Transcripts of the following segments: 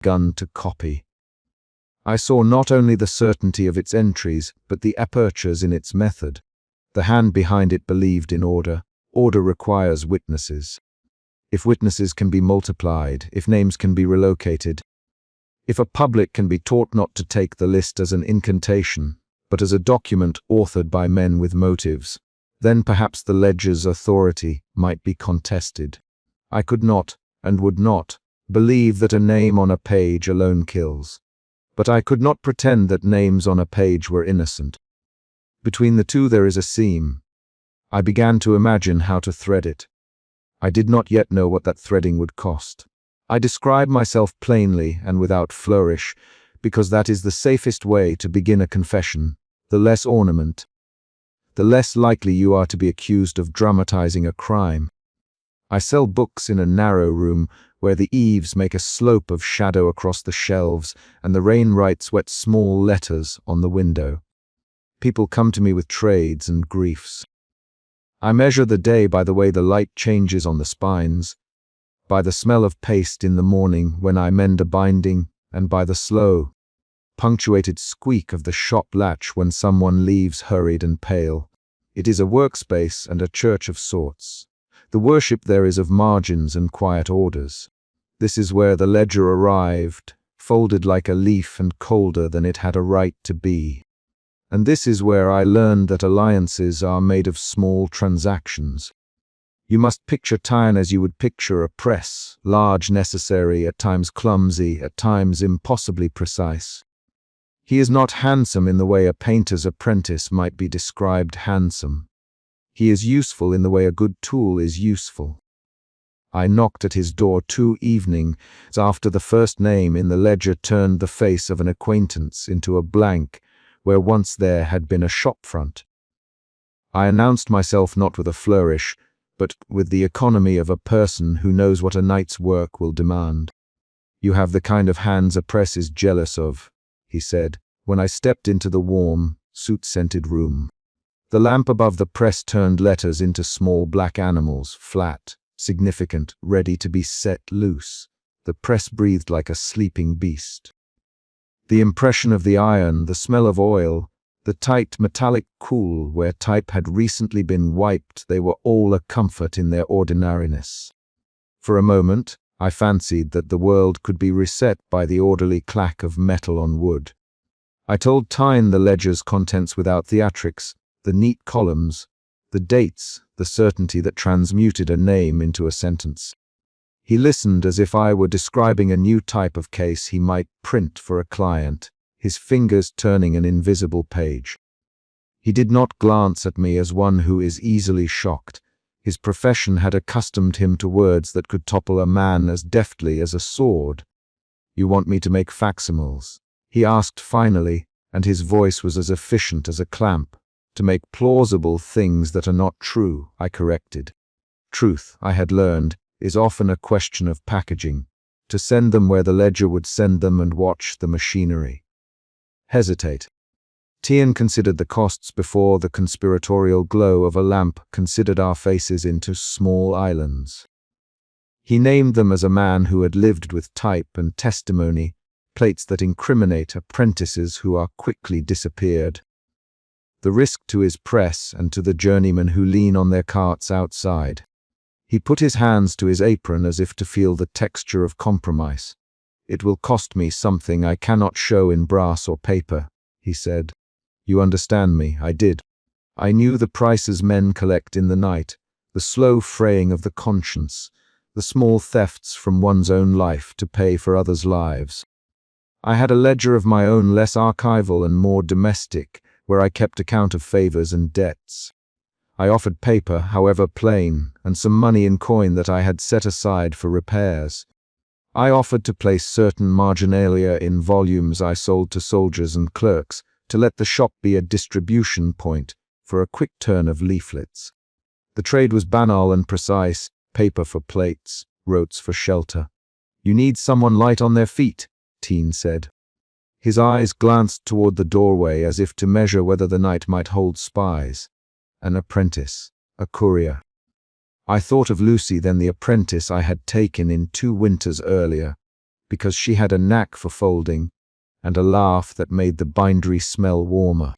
begun to copy. I saw not only the certainty of its entries, but the apertures in its method. The hand behind it believed in order. Order requires witnesses. If witnesses can be multiplied, if names can be relocated, if a public can be taught not to take the list as an incantation, but as a document authored by men with motives, then perhaps the ledger's authority might be contested. I could not, and would not, believe that a name on a page alone kills. But I could not pretend that names on a page were innocent. Between the two there is a seam. I began to imagine how to thread it. I did not yet know what that threading would cost. I describe myself plainly and without flourish, because that is the safest way to begin a confession. The less ornament, the less likely you are to be accused of dramatizing a crime. I sell books in a narrow room where the eaves make a slope of shadow across the shelves and the rain writes wet small letters on the window. People come to me with trades and griefs. I measure the day by the way the light changes on the spines, by the smell of paste in the morning when I mend a binding, and by the slow, punctuated squeak of the shop latch when someone leaves hurried and pale. It is a workspace and a church of sorts. The worship there is of margins and quiet orders. This is where the ledger arrived, folded like a leaf and colder than it had a right to be. And this is where I learned that alliances are made of small transactions. You must picture Tyne as you would picture a press, large, necessary, at times clumsy, at times impossibly precise. He is not handsome in the way a painter's apprentice might be described handsome. He is useful in the way a good tool is useful. I knocked at his door 2 evenings after the first name in the ledger turned the face of an acquaintance into a blank where once there had been a shop front. I announced myself not with a flourish, but with the economy of a person who knows what a night's work will demand. "You have the kind of hands a press is jealous of," he said, when I stepped into the warm, soot-scented room. The lamp above the press turned letters into small black animals, flat, significant, ready to be set loose. The press breathed like a sleeping beast. The impression of the iron, the smell of oil, the tight metallic cool where type had recently been wiped, they were all a comfort in their ordinariness. For a moment, I fancied that the world could be reset by the orderly clack of metal on wood. I told Tyne the ledger's contents without theatrics, the neat columns, the dates, the certainty that transmuted a name into a sentence. He listened as if I were describing a new type of case he might print for a client, his fingers turning an invisible page. He did not glance at me as one who is easily shocked. His profession had accustomed him to words that could topple a man as deftly as a sword. "You want me to make facsimiles?" he asked finally, and his voice was as efficient as a clamp. "To make plausible things that are not true," I corrected. Truth, I had learned, is often a question of packaging, to send them where the ledger would send them and watch the machinery. Hesitate. Tian considered the costs before the conspiratorial glow of a lamp considered our faces into small islands. He named them as a man who had lived with type and testimony, plates that incriminate apprentices who are quickly disappeared. The risk to his press and to the journeymen who lean on their carts outside. He put his hands to his apron as if to feel the texture of compromise. "It will cost me something I cannot show in brass or paper," he said. "You understand me?" I did. I knew the prices men collect in the night, the slow fraying of the conscience, the small thefts from one's own life to pay for others' lives. I had a ledger of my own, less archival and more domestic, where I kept account of favors and debts. I offered paper, however plain, and some money in coin that I had set aside for repairs. I offered to place certain marginalia in volumes I sold to soldiers and clerks, to let the shop be a distribution point for a quick turn of leaflets. The trade was banal and precise, paper for plates, rotes for shelter. "You need someone light on their feet," Teen said. His eyes glanced toward the doorway as if to measure whether the night might hold spies. An apprentice, a courier. I thought of Lucy, then the apprentice I had taken in 2 winters earlier. because she had a knack for folding, and a laugh that made the bindery smell warmer.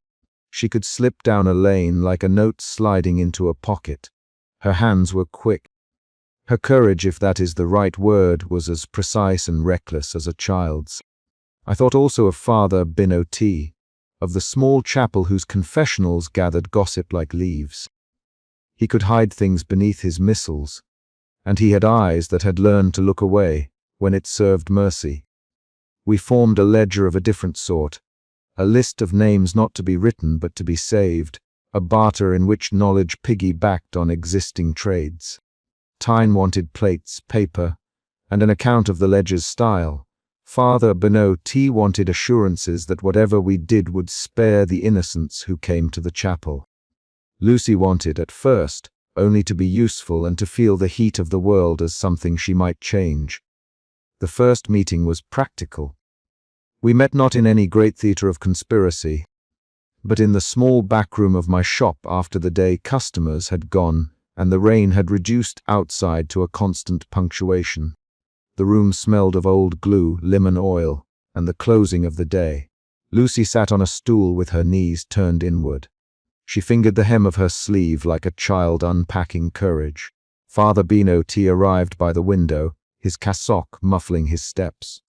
She could slip down a lane like a note sliding into a pocket. Her hands were quick. Her courage, if that is the right word, was as precise and reckless as a child's. I thought also of Father Guillotine, of the small chapel whose confessionals gathered gossip like leaves. He could hide things beneath his missals, and he had eyes that had learned to look away when it served mercy. We formed a ledger of a different sort, a list of names not to be written but to be saved, a barter in which knowledge piggy-backed on existing trades. Tyne wanted plates, paper, and an account of the ledger's style. Father Guillotine wanted assurances that whatever we did would spare the innocents who came to the chapel. Lucy wanted, at first, only to be useful and to feel the heat of the world as something she might change. The first meeting was practical. We met not in any great theatre of conspiracy, but in the small back room of my shop after the day customers had gone and the rain had reduced outside to a constant punctuation. The room smelled of old glue, lemon oil, and the closing of the day. Lucy sat on a stool with her knees turned inward. She fingered the hem of her sleeve like a child unpacking courage. Father Guillotine arrived by the window, his cassock muffling his steps.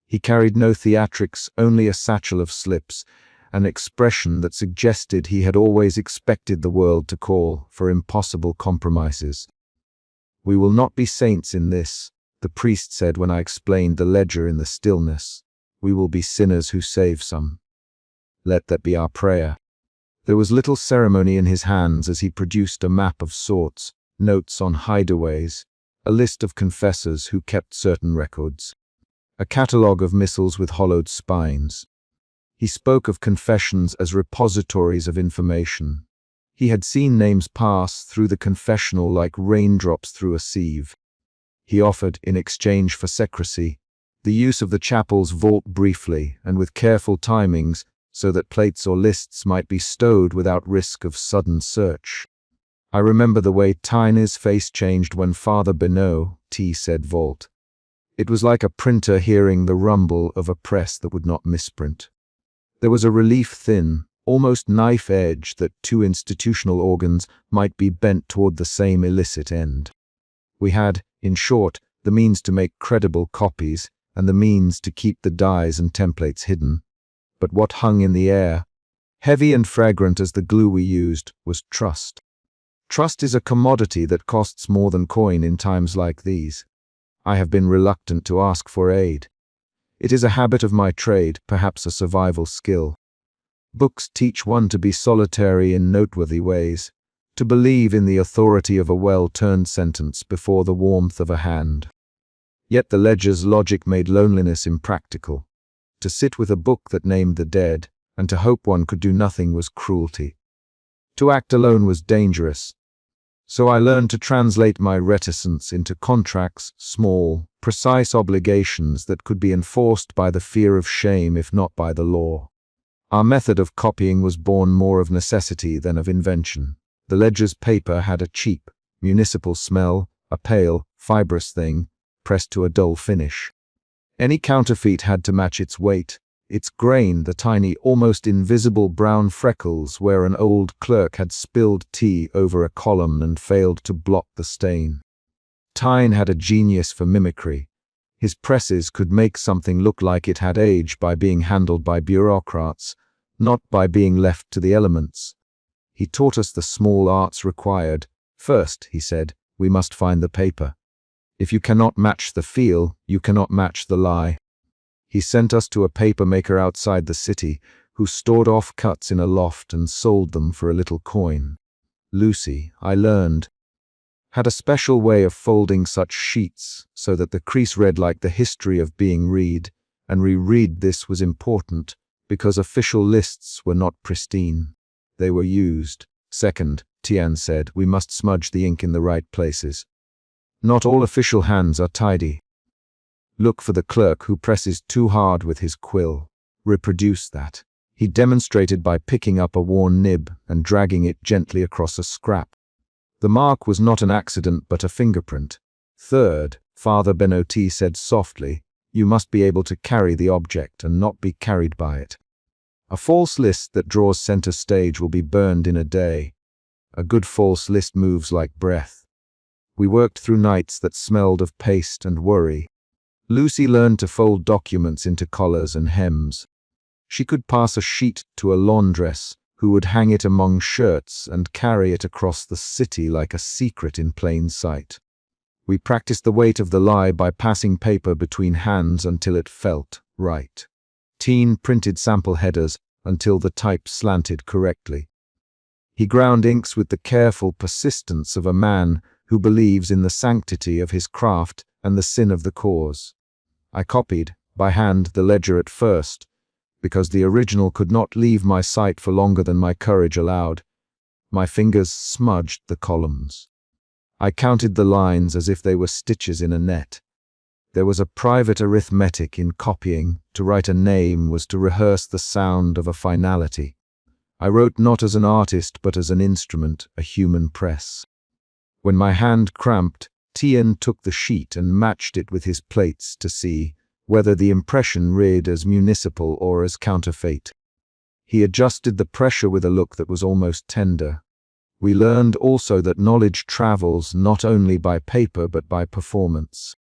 He carried no theatrics, only a satchel of slips, an expression that suggested he had always expected the world to call for impossible compromises. "We will not be saints in this," the priest said when I explained the ledger in the stillness. "We will be sinners who save some. Let that be our prayer." There was little ceremony in his hands as he produced a map of sorts, notes on hideaways, a list of confessors who kept certain records, a catalogue of missals with hollowed spines. He spoke of confessions as repositories of information. He had seen names pass through the confessional like raindrops through a sieve. He offered, in exchange for secrecy, the use of the chapel's vault briefly and with careful timings so that plates or lists might be stowed without risk of sudden search. I remember the way Tyne's face changed when Father Guillotine said vault. It was like a printer hearing the rumble of a press that would not misprint. There was a relief thin, almost knife edge that two institutional organs might be bent toward the same illicit end. We had, in short, the means to make credible copies and the means to keep the dies and templates hidden. But what hung in the air, heavy and fragrant as the glue we used, was trust. Trust is a commodity that costs more than coin in times like these. I have been reluctant to ask for aid. It is a habit of my trade, perhaps a survival skill. Books teach one to be solitary in noteworthy ways, to believe in the authority of a well-turned sentence before the warmth of a hand. Yet the ledger's logic made loneliness impractical. To sit with a book that named the dead, and to hope one could do nothing was cruelty. To act alone was dangerous. So I learned to translate my reticence into contracts, small, precise obligations that could be enforced by the fear of shame if not by the law. Our method of copying was born more of necessity than of invention. The ledger's paper had a cheap, municipal smell, a pale, fibrous thing, pressed to a dull finish. Any counterfeit had to match its weight, its grain, the tiny, almost invisible brown freckles where an old clerk had spilled tea over a column and failed to blot the stain. Tyne had a genius for mimicry. His presses could make something look like it had aged by being handled by bureaucrats, not by being left to the elements. He taught us the small arts required. First, he said, we must find the paper. If you cannot match the feel, you cannot match the lie. He sent us to a papermaker outside the city, who stored off cuts in a loft and sold them for a little coin. Lucy, I learned, had a special way of folding such sheets so that the crease read like the history of being read, and reread. This was important, because official lists were not pristine. They were used. Second, Tian said, we must smudge the ink in the right places. Not all official hands are tidy. Look for the clerk who presses too hard with his quill. Reproduce that. He demonstrated by picking up a worn nib and dragging it gently across a scrap. The mark was not an accident but a fingerprint. Third, Father Guillotine said softly, You must be able to carry the object and not be carried by it. A false list that draws center stage will be burned in a day. A good false list moves like breath. We worked through nights that smelled of paste and worry. Lucy learned to fold documents into collars and hems. She could pass a sheet to a laundress who would hang it among shirts and carry it across the city like a secret in plain sight. We practiced the weight of the lie by passing paper between hands until it felt right. Teen printed sample headers until the type slanted correctly. He ground inks with the careful persistence of a man who believes in the sanctity of his craft and the sin of the cause. I copied, by hand, the ledger at first, because the original could not leave my sight for longer than my courage allowed. My fingers smudged the columns. I counted the lines as if they were stitches in a net. There was a private arithmetic in copying. To write a name was to rehearse the sound of a finality. I wrote not as an artist but as an instrument, a human press. When my hand cramped, Tien took the sheet and matched it with his plates to see whether the impression read as municipal or as counterfeit. He adjusted the pressure with a look that was almost tender. We learned also that knowledge travels not only by paper but by performance.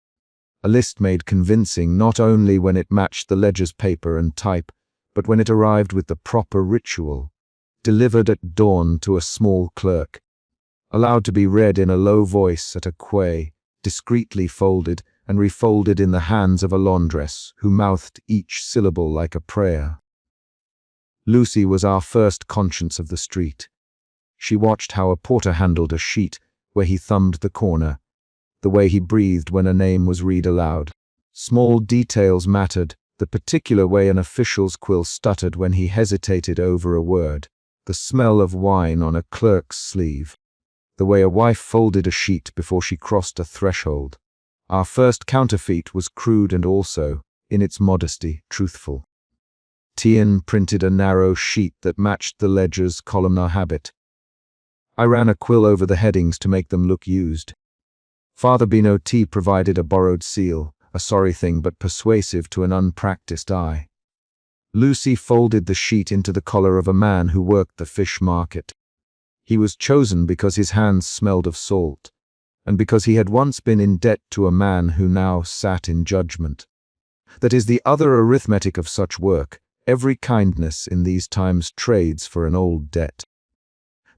A list made convincing not only when it matched the ledger's paper and type, but when it arrived with the proper ritual, delivered at dawn to a small clerk, allowed to be read in a low voice at a quay, discreetly folded and refolded in the hands of a laundress who mouthed each syllable like a prayer. Lucy was our first conscience of the street. She watched how a porter handled a sheet, where he thumbed the corner, the way he breathed when a name was read aloud. Small details mattered, the particular way an official's quill stuttered when he hesitated over a word, the smell of wine on a clerk's sleeve, the way a wife folded a sheet before she crossed a threshold. Our first counterfeit was crude and also, in its modesty, truthful. Tien printed a narrow sheet that matched the ledger's columnar habit. I ran a quill over the headings to make them look used. Father Bino T provided a borrowed seal, a sorry thing but persuasive to an unpracticed eye. Lucy folded the sheet into the collar of a man who worked the fish market. He was chosen because his hands smelled of salt, and because he had once been in debt to a man who now sat in judgment. That is the other arithmetic of such work. Every kindness in these times trades for an old debt.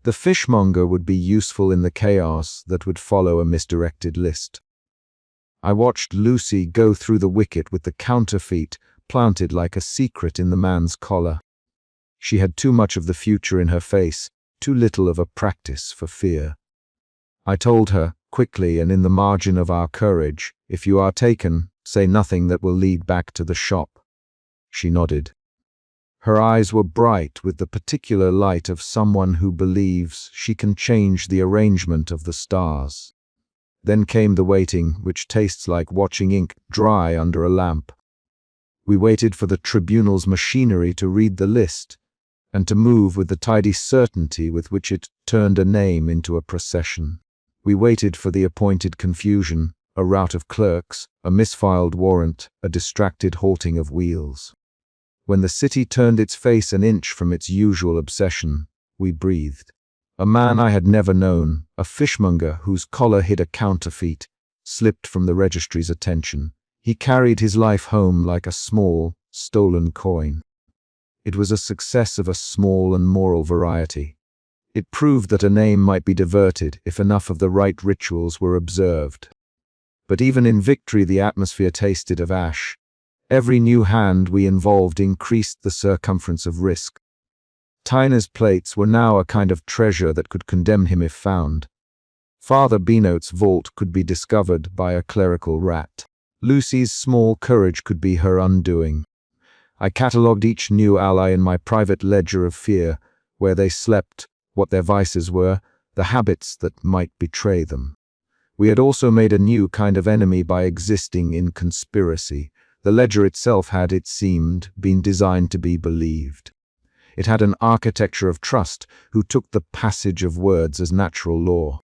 The fishmonger would be useful in the chaos that would follow a misdirected list. I watched Lucy go through the wicket with the counterfeit planted like a secret in the man's collar. She had too much of the future in her face, too little of a practice for fear. I told her, quickly and in the margin of our courage, if you are taken, say nothing that will lead back to the shop. She nodded. Her eyes were bright with the particular light of someone who believes she can change the arrangement of the stars. Then came the waiting, which tastes like watching ink dry under a lamp. We waited for the tribunal's machinery to read the list, and to move with the tidy certainty with which it turned a name into a procession. We waited for the appointed confusion, a rout of clerks, a misfiled warrant, a distracted halting of wheels. When the city turned its face an inch from its usual obsession, we breathed. A man I had never known, a fishmonger whose collar hid a counterfeit, slipped from the registry's attention. He carried his life home like a small, stolen coin. It was a success of a small and moral variety. It proved that a name might be diverted if enough of the right rituals were observed. But even in victory the atmosphere tasted of ash. Every new hand we involved increased the circumference of risk. Tyner's plates were now a kind of treasure that could condemn him if found. Father Binote's vault could be discovered by a clerical rat. Lucy's small courage could be her undoing. I catalogued each new ally in my private ledger of fear, where they slept, what their vices were, the habits that might betray them. We had also made a new kind of enemy by existing in conspiracy. The ledger itself had, it seemed, been designed to be believed. It had an architecture of trust who took the passage of words as natural law.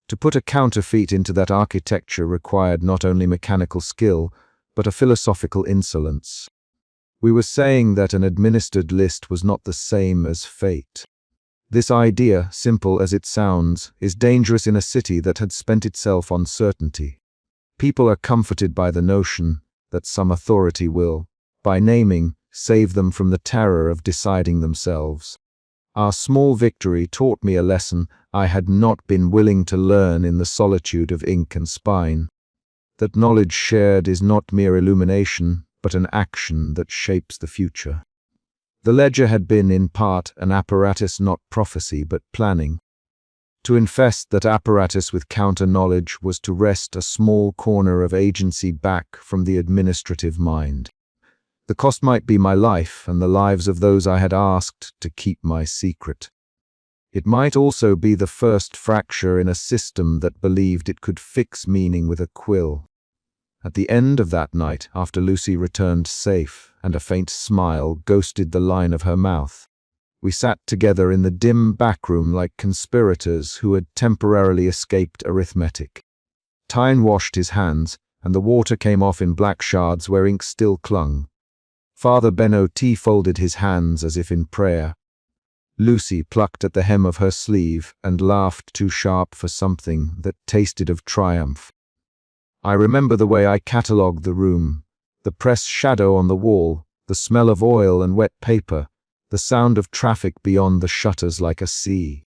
To put a counterfeit into that architecture required not only mechanical skill, but a philosophical insolence. We were saying that an administered list was not the same as fate. This idea, simple as it sounds, is dangerous in a city that had spent itself on certainty. People are comforted by the notion that some authority will, by naming, save them from the terror of deciding themselves. Our small victory taught me a lesson I had not been willing to learn in the solitude of ink and spine. That knowledge shared is not mere illumination, but an action that shapes the future. The ledger had been, in part, an apparatus not prophecy but planning. To infest that apparatus with counter-knowledge was to wrest a small corner of agency back from the administrative mind. The cost might be my life and the lives of those I had asked to keep my secret. It might also be the first fracture in a system that believed it could fix meaning with a quill. At the end of that night, after Lucy returned safe and a faint smile ghosted the line of her mouth, we sat together in the dim backroom like conspirators who had temporarily escaped arithmetic. Tyne washed his hands, and the water came off in black shards where ink still clung. Father Ben-O-T folded his hands as if in prayer. Lucy plucked at the hem of her sleeve and laughed too sharp for something that tasted of triumph. I remember the way I catalogued the room, the press shadow on the wall, the smell of oil and wet paper, the sound of traffic beyond the shutters like a sea.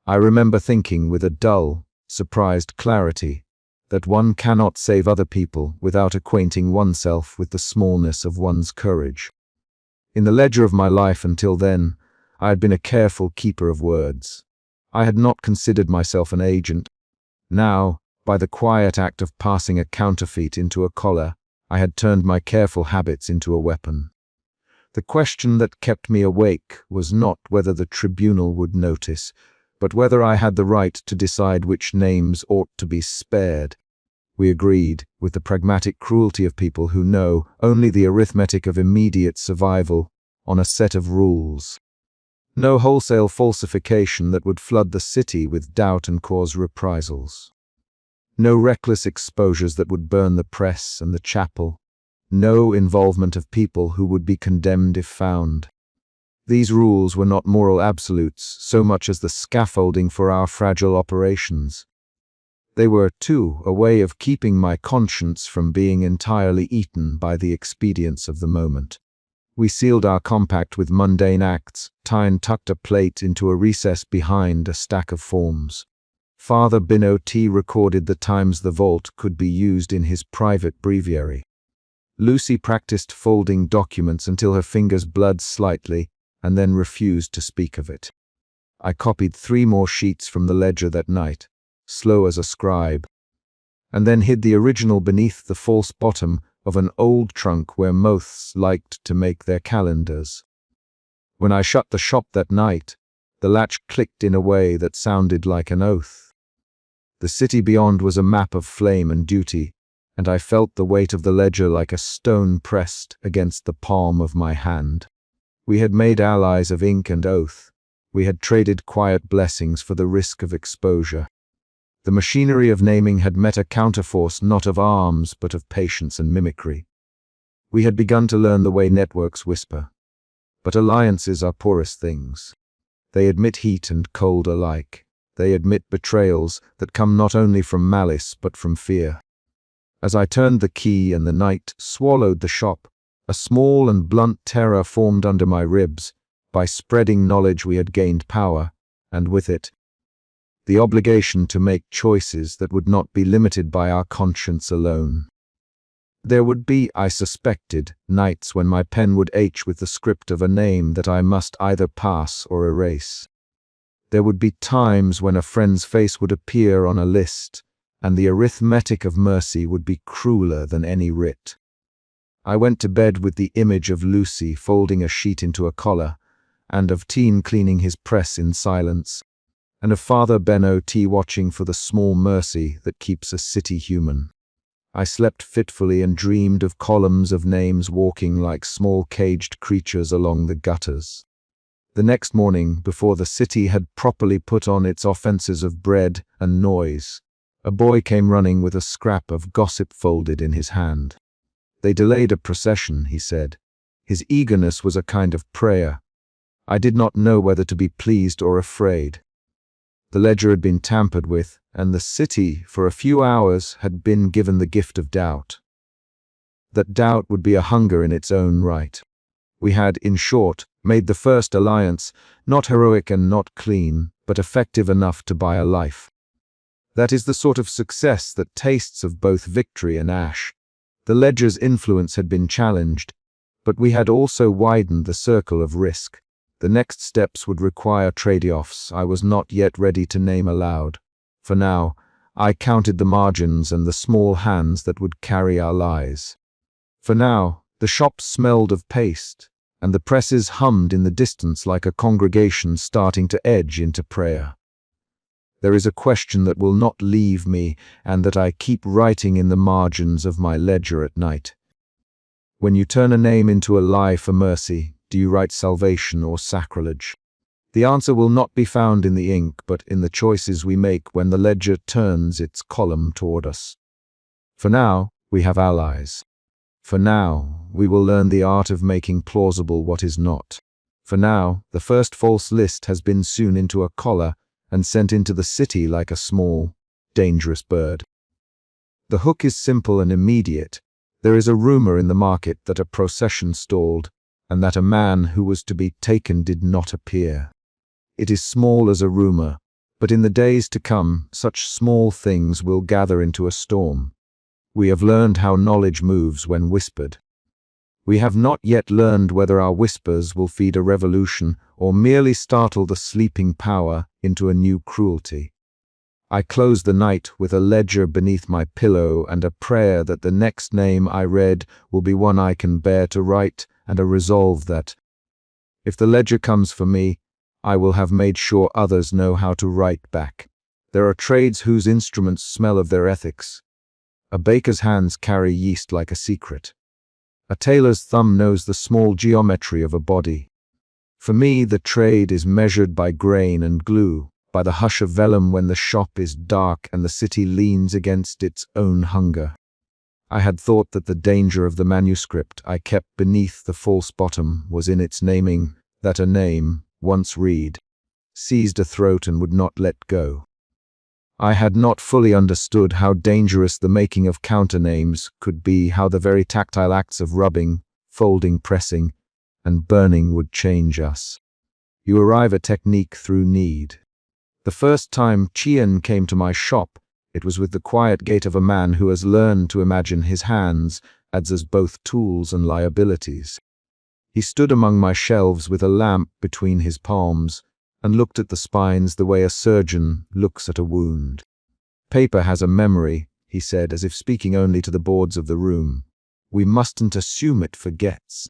I remember thinking with a dull, surprised clarity that one cannot save other people without acquainting oneself with the smallness of one's courage. In the ledger of my life until then, I had been a careful keeper of words. I had not considered myself an agent. Now, by the quiet act of passing a counterfeit into a collar, I had turned my careful habits into a weapon. The question that kept me awake was not whether the tribunal would notice, but whether I had the right to decide which names ought to be spared. We agreed, with the pragmatic cruelty of people who know only the arithmetic of immediate survival, on a set of rules. No wholesale falsification that would flood the city with doubt and cause reprisals. No reckless exposures that would burn the press and the chapel. No involvement of people who would be condemned if found. These rules were not moral absolutes so much as the scaffolding for our fragile operations. They were, too, a way of keeping my conscience from being entirely eaten by the expedients of the moment. We sealed our compact with mundane acts. Tyne tucked a plate into a recess behind a stack of forms. Father Ben-O-T recorded the times the vault could be used in his private breviary. Lucy practiced folding documents until her fingers bled slightly and then refused to speak of it. I copied 3 more sheets from the ledger that night, slow as a scribe, and then hid the original beneath the false bottom of an old trunk where moths liked to make their calendars. When I shut the shop that night, the latch clicked in a way that sounded like an oath. The city beyond was a map of flame and duty, and I felt the weight of the ledger like a stone pressed against the palm of my hand. We had made allies of ink and oath. We had traded quiet blessings for the risk of exposure. The machinery of naming had met a counterforce not of arms but of patience and mimicry. We had begun to learn the way networks whisper. But alliances are porous things. They admit heat and cold alike. They admit betrayals that come not only from malice but from fear. As I turned the key and the night swallowed the shop, a small and blunt terror formed under my ribs. By spreading knowledge we had gained power, and with it, the obligation to make choices that would not be limited by our conscience alone. There would be, I suspected, nights when my pen would ache with the script of a name that I must either pass or erase. There would be times when a friend's face would appear on a list, and the arithmetic of mercy would be crueler than any writ. I went to bed with the image of Lucy folding a sheet into a collar, and of Teen cleaning his press in silence, and of Father Ben-O-T watching for the small mercy that keeps a city human. I slept fitfully and dreamed of columns of names walking like small caged creatures along the gutters. The next morning, before the city had properly put on its offenses of bread and noise, a boy came running with a scrap of gossip folded in his hand. They delayed a procession, he said. His eagerness was a kind of prayer. I did not know whether to be pleased or afraid. The ledger had been tampered with, and the city, for a few hours, had been given the gift of doubt. That doubt would be a hunger in its own right. We had, in short, made the first alliance, not heroic and not clean, but effective enough to buy a life. That is the sort of success that tastes of both victory and ash. The ledger's influence had been challenged, but we had also widened the circle of risk. The next steps would require trade-offs I was not yet ready to name aloud. For now, I counted the margins and the small hands that would carry our lies. For now, the shops smelled of paste, and the presses hummed in the distance like a congregation starting to edge into prayer. There is a question that will not leave me and that I keep writing in the margins of my ledger at night. When you turn a name into a lie for mercy, do you write salvation or sacrilege? The answer will not be found in the ink, but in the choices we make when the ledger turns its column toward us. For now, we have allies. For now, we will learn the art of making plausible what is not. For now, the first false list has been sewn into a collar and sent into the city like a small, dangerous bird. The hook is simple and immediate. There is a rumor in the market that a procession stalled, and that a man who was to be taken did not appear. It is small as a rumor, but in the days to come, such small things will gather into a storm. We have learned how knowledge moves when whispered. We have not yet learned whether our whispers will feed a revolution or merely startle the sleeping power into a new cruelty. I close the night with a ledger beneath my pillow and a prayer that the next name I read will be one I can bear to write, and a resolve that, if the ledger comes for me, I will have made sure others know how to write back. There are trades whose instruments smell of their ethics. A baker's hands carry yeast like a secret. A tailor's thumb knows the small geometry of a body. For me, the trade is measured by grain and glue, by the hush of vellum when the shop is dark and the city leans against its own hunger. I had thought that the danger of the manuscript I kept beneath the false bottom was in its naming, that a name, once read, seized a throat and would not let go. I had not fully understood how dangerous the making of counternames could be, how the very tactile acts of rubbing, folding, pressing, and burning would change us. You arrive at technique through need. The first time Chien came to my shop, it was with the quiet gait of a man who has learned to imagine his hands as both tools and liabilities. He stood among my shelves with a lamp between his palms and looked at the spines the way a surgeon looks at a wound. Paper has a memory, he said, as if speaking only to the boards of the room. We mustn't assume it forgets.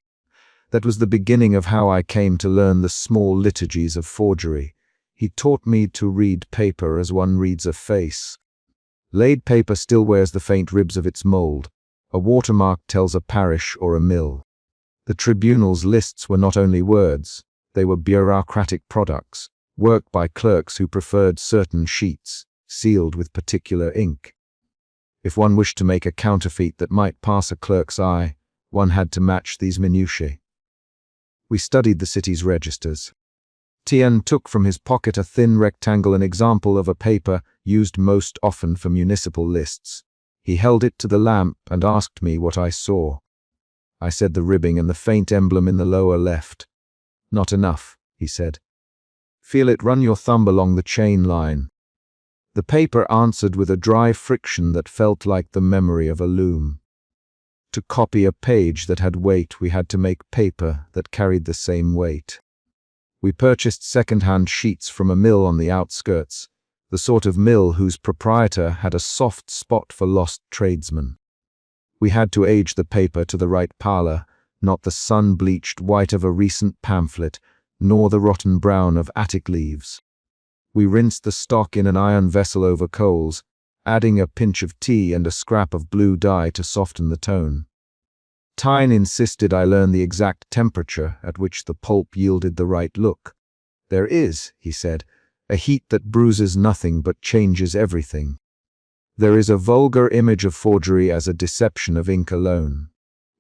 That was the beginning of how I came to learn the small liturgies of forgery. He taught me to read paper as one reads a face. Laid paper still wears the faint ribs of its mold. A watermark tells a parish or a mill. The tribunal's lists were not only words, they were bureaucratic products, worked by clerks who preferred certain sheets, sealed with particular ink. If one wished to make a counterfeit that might pass a clerk's eye, one had to match these minutiae. We studied the city's registers. Tien took from his pocket a thin rectangle, an example of a paper used most often for municipal lists. He held it to the lamp and asked me what I saw. I said the ribbing and the faint emblem in the lower left. Not enough, he said. Feel it, run your thumb along the chain line. The paper answered with a dry friction that felt like the memory of a loom. To copy a page that had weight, we had to make paper that carried the same weight. We purchased second-hand sheets from a mill on the outskirts, the sort of mill whose proprietor had a soft spot for lost tradesmen. We had to age the paper to the right pallor, not the sun-bleached white of a recent pamphlet, nor the rotten brown of attic leaves. We rinsed the stock in an iron vessel over coals, adding a pinch of tea and a scrap of blue dye to soften the tone. Tyne insisted I learn the exact temperature at which the pulp yielded the right look. There is, he said, a heat that bruises nothing but changes everything. There is a vulgar image of forgery as a deception of ink alone.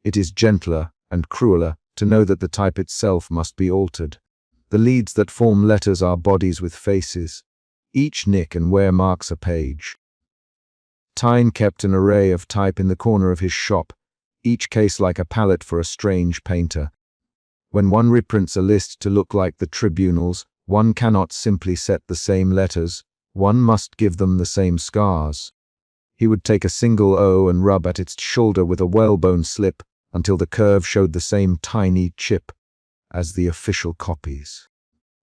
It is gentler and crueler to know that the type itself must be altered. The leads that form letters are bodies with faces. Each nick and wear marks a page. Tyne kept an array of type in the corner of his shop, each case like a palette for a strange painter. When one reprints a list to look like the tribunals, one cannot simply set the same letters, one must give them the same scars. He would take a single O and rub at its shoulder with a whalebone slip until the curve showed the same tiny chip as the official copies.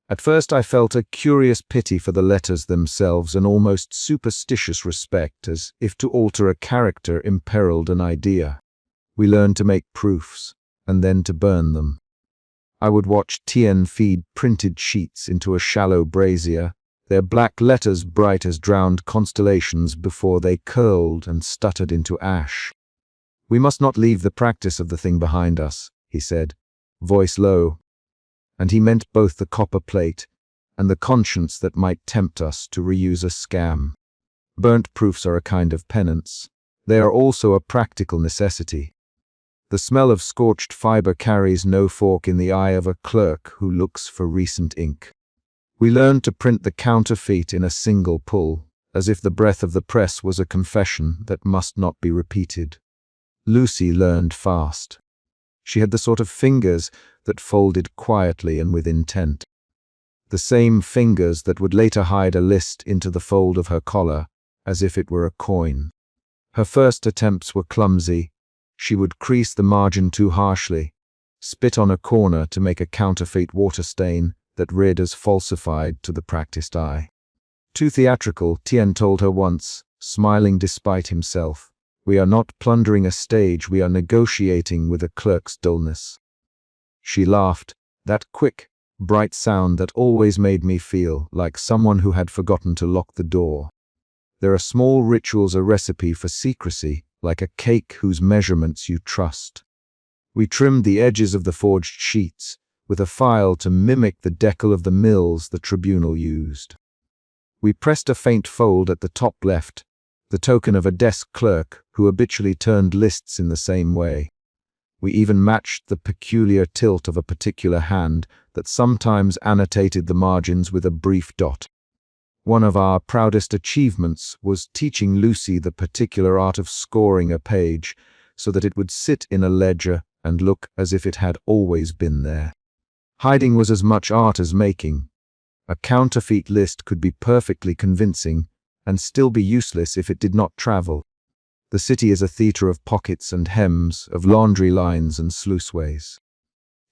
At first I felt a curious pity for the letters themselves, an almost superstitious respect, as if to alter a character imperiled an idea. We learned to make proofs, and then to burn them. I would watch Tien feed printed sheets into a shallow brazier, their black letters bright as drowned constellations before they curled and stuttered into ash. "We must not leave the practice of the thing behind us," he said, voice low, and he meant both the copper plate and the conscience that might tempt us to reuse a scam. Burnt proofs are a kind of penance. They are also a practical necessity. The smell of scorched fiber carries no fork in the eye of a clerk who looks for recent ink. We learned to print the counterfeit in a single pull, as if the breath of the press was a confession that must not be repeated. Lucy learned fast. She had the sort of fingers that folded quietly and with intent. The same fingers that would later hide a list into the fold of her collar, as if it were a coin. Her first attempts were clumsy. She would crease the margin too harshly, spit on a corner to make a counterfeit water stain that read as falsified to the practiced eye. Too theatrical, Tien told her once, smiling despite himself. "We are not plundering a stage, we are negotiating with a clerk's dullness." She laughed, that quick, bright sound that always made me feel like someone who had forgotten to lock the door. There are small rituals, a recipe for secrecy, like a cake whose measurements you trust. We trimmed the edges of the forged sheets with a file to mimic the decal of the mills the tribunal used. We pressed a faint fold at the top left, the token of a desk clerk who habitually turned lists in the same way. We even matched the peculiar tilt of a particular hand that sometimes annotated the margins with a brief dot. One of our proudest achievements was teaching Lucy the particular art of scoring a page so that it would sit in a ledger and look as if it had always been there. Hiding was as much art as making. A counterfeit list could be perfectly convincing and still be useless if it did not travel. The city is a theatre of pockets and hems, of laundry lines and sluiceways.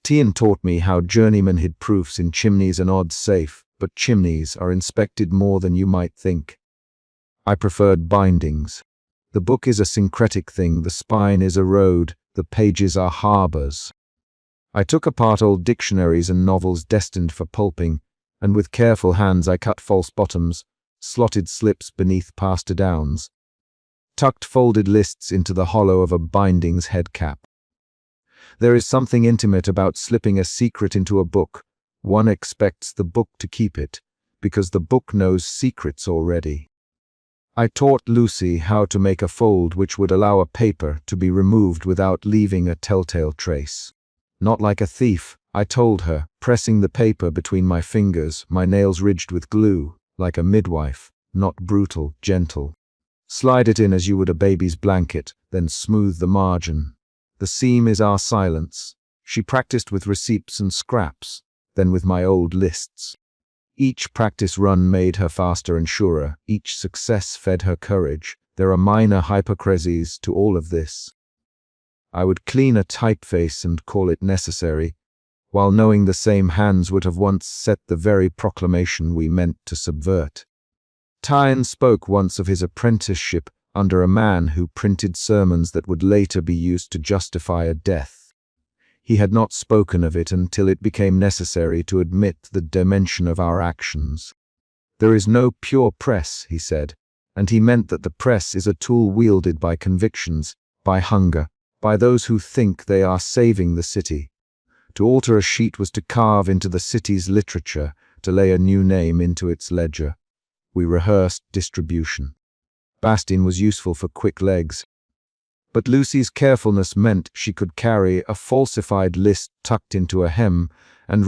Tien taught me how journeymen hid proofs in chimneys and odds safe, but chimneys are inspected more than you might think. I preferred bindings. The book is a syncretic thing, the spine is a road, the pages are harbors. I took apart old dictionaries and novels destined for pulping, and with careful hands I cut false bottoms, slotted slips beneath pastor downs, tucked folded lists into the hollow of a binding's head cap. There is something intimate about slipping a secret into a book. One expects the book to keep it, because the book knows secrets already. I taught Lucy how to make a fold which would allow a paper to be removed without leaving a telltale trace. Not like a thief, I told her, pressing the paper between my fingers, my nails ridged with glue, like a midwife, not brutal, gentle. Slide it in as you would a baby's blanket, then smooth the margin. The seam is our silence. She practiced with receipts and scraps, then with my old lists. Each practice run made her faster and surer. Each success fed her courage. There are minor hypocrisies to all of this. I would clean a typeface and call it necessary, while knowing the same hands would have once set the very proclamation we meant to subvert. Tien spoke once of his apprenticeship under a man who printed sermons that would later be used to justify a death. He had not spoken of it until it became necessary to admit the dimension of our actions. There is no pure press, he said, and he meant that the press is a tool wielded by convictions, by hunger, by those who think they are saving the city. To alter a sheet was to carve into the city's literature, to lay a new name into its ledger. We rehearsed distribution. Bastien was useful for quick legs, But Lucy's carefulness meant she could carry a falsified list tucked into a hem and